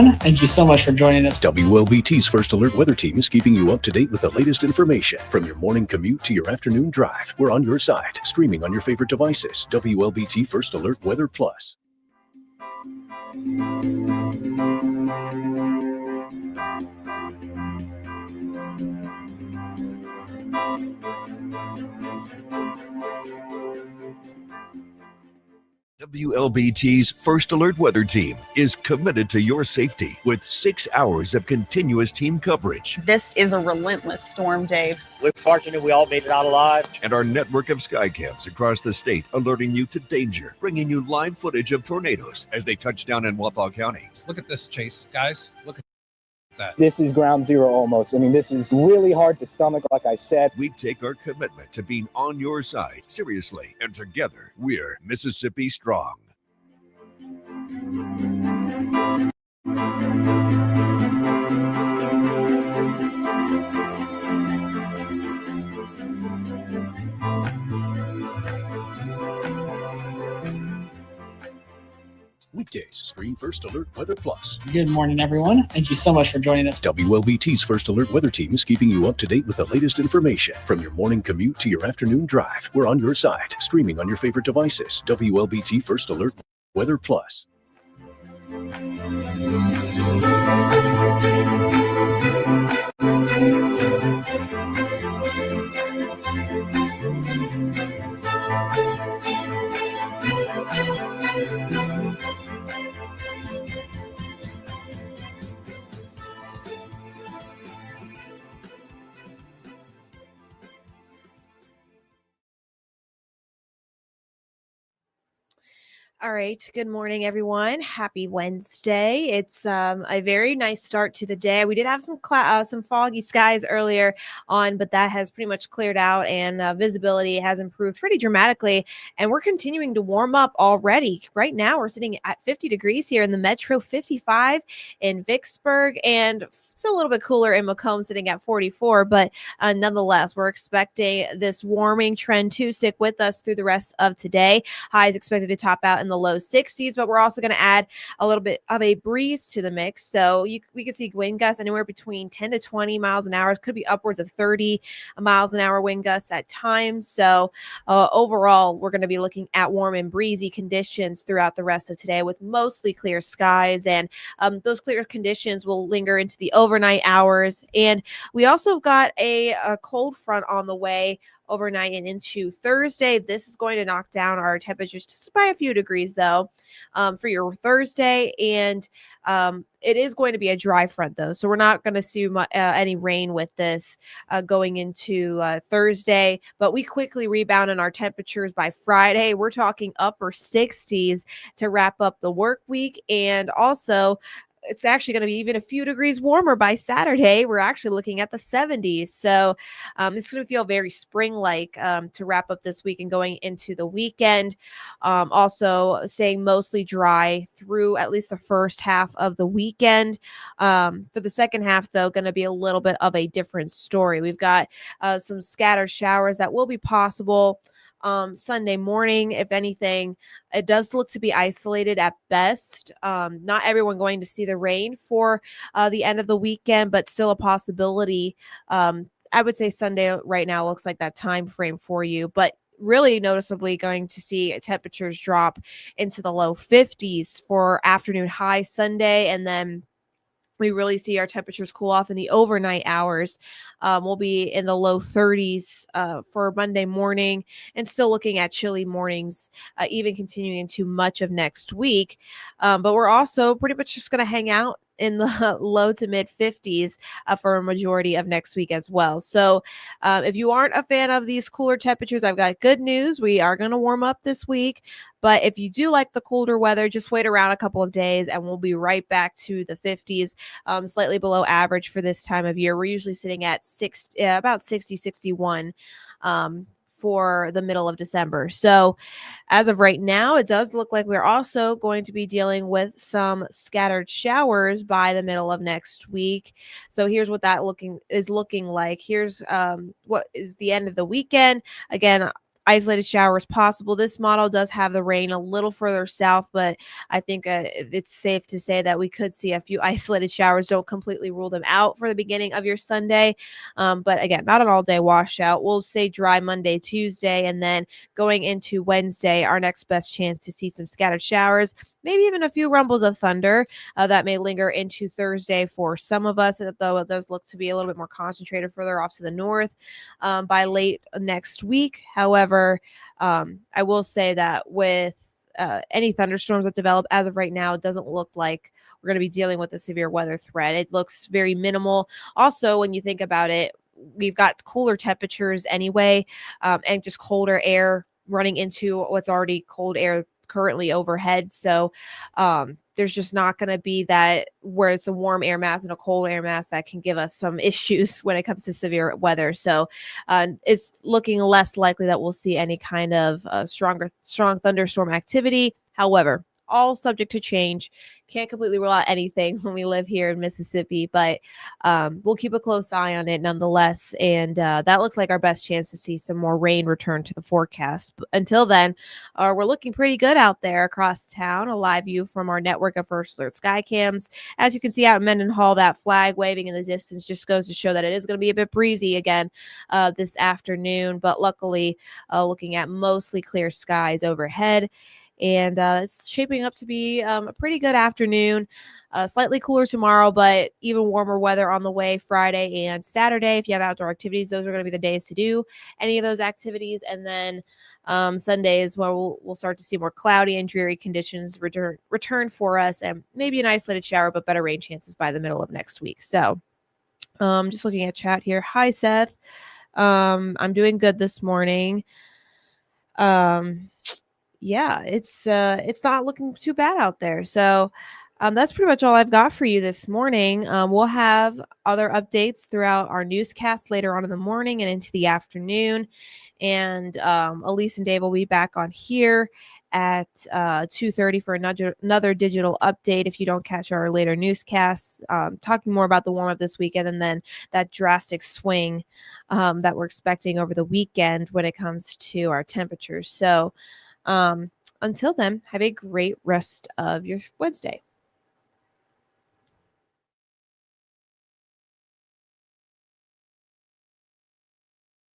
everyone. Thank you so much for joining us. WLBT's First Alert Weather Team is keeping you up to date with the latest information. From your morning commute to your afternoon drive, we're on your side, streaming on your favorite devices. WLBT First Alert Weather Plus. WLBT's First Alert Weather Team is committed to your safety with 6 hours of continuous team coverage. This is a relentless storm, Dave. We're fortunate we all made it out alive. And our network of skycams across the state alerting you to danger, bringing you live footage of tornadoes as they touch down in Wathau County. Look at this, Chase. Guys, look at that. This is ground zero almost. I mean, this is really hard to stomach, like I said. We take our commitment to being on your side seriously, and together we're Mississippi Strong. Weekdays, stream First Alert Weather Plus. Good morning, everyone. Thank you so much for joining us. WLBT's First Alert Weather Team is keeping you up to date with the latest information. From your morning commute to your afternoon drive, we're on your side, streaming on your favorite devices. WLBT First Alert Weather Plus. All right. Good morning, everyone. Happy Wednesday. It's a very nice start to the day. We did have some foggy skies earlier on, but that has pretty much cleared out, and visibility has improved pretty dramatically. And we're continuing to warm up already. Right now, we're sitting at 50 degrees here in the metro, 55 in Vicksburg, and still a little bit cooler in Macomb, sitting at 44. But nonetheless, we're expecting this warming trend to stick with us through the rest of today. Highs expected to top out in the low 60s, but we're also going to add a little bit of a breeze to the mix. So we could see wind gusts anywhere between 10 to 20 miles an hour. It could be upwards of 30 miles an hour wind gusts at times. So overall, we're going to be looking at warm and breezy conditions throughout the rest of today with mostly clear skies. And those clear conditions will linger into the overnight hours. And we also got a cold front on the way overnight and into Thursday. This is going to knock down our temperatures just by a few degrees, though, for your Thursday. And it is going to be a dry front, though, so we're not going to see any rain with this going into Thursday. But we quickly rebound in our temperatures by Friday. We're talking upper 60s to wrap up the work week, and also it's actually going to be even a few degrees warmer by Saturday. We're actually looking at the 70s. So it's going to feel very spring-like to wrap up this week and going into the weekend. Also staying mostly dry through at least the first half of the weekend. For the second half, though, going to be a little bit of a different story. We've got some scattered showers that will be possible Sunday morning. If anything, it does look to be isolated at best. Not everyone going to see the rain for the end of the weekend, but still a possibility. I would say Sunday right now looks like that time frame for you, but really noticeably going to see temperatures drop into the low 50s for afternoon high Sunday, and then we really see our temperatures cool off in the overnight hours. We'll be in the low 30s for Monday morning, and still looking at chilly mornings, even continuing into much of next week. But we're also pretty much just going to hang out in the low to mid 50s for a majority of next week as well. So if you aren't a fan of these cooler temperatures, I've got good news. We are going to warm up this week. But if you do like the colder weather, just wait around a couple of days and we'll be right back to the 50s, slightly below average for this time of year. We're usually sitting at about 60, 61 for the middle of December. So as of right now, it does look like we're also going to be dealing with some scattered showers by the middle of next week. So here's what that is looking like. Here's what is the end of the weekend. Again, isolated showers possible. This model does have the rain a little further south, but I think it's safe to say that we could see a few isolated showers. Don't completely rule them out for the beginning of your Sunday. But again, not an all-day washout. We'll say dry Monday, Tuesday, and then going into Wednesday, our next best chance to see some scattered showers, maybe even a few rumbles of thunder that may linger into Thursday for some of us, though it does look to be a little bit more concentrated further off to the north by late next week. However, I will say that with any thunderstorms that develop as of right now, it doesn't look like we're going to be dealing with a severe weather threat. It looks very minimal. Also, when you think about it, we've got cooler temperatures anyway, and just colder air running into what's already cold air currently overhead. So there's just not going to be that where it's a warm air mass and a cold air mass that can give us some issues when it comes to severe weather. So it's looking less likely that we'll see any kind of strong thunderstorm activity. However, all subject to change. Can't completely rule out anything when we live here in Mississippi, but we'll keep a close eye on it nonetheless. And that looks like our best chance to see some more rain return to the forecast. But until then, we're looking pretty good out there across town. A live view from our network of First Alert Sky Cams. As you can see out in Mendenhall, that flag waving in the distance just goes to show that it is going to be a bit breezy again this afternoon. But luckily, looking at mostly clear skies overhead. And it's shaping up to be a pretty good afternoon. Slightly cooler tomorrow, but even warmer weather on the way Friday and Saturday. If you have outdoor activities, those are going to be the days to do any of those activities. And then Sunday is where we'll start to see more cloudy and dreary conditions return for us, and maybe an isolated shower, but better rain chances by the middle of next week. So just looking at chat here. Hi, Seth. I'm doing good this morning. Yeah, it's not looking too bad out there. So that's pretty much all I've got for you this morning. We'll have other updates throughout our newscast later on in the morning and into the afternoon. And Elise and Dave will be back on here at 2:30 for another digital update if you don't catch our later newscasts, talking more about the warm-up this weekend and then that drastic swing that we're expecting over the weekend when it comes to our temperatures. So until then, have a great rest of your Wednesday.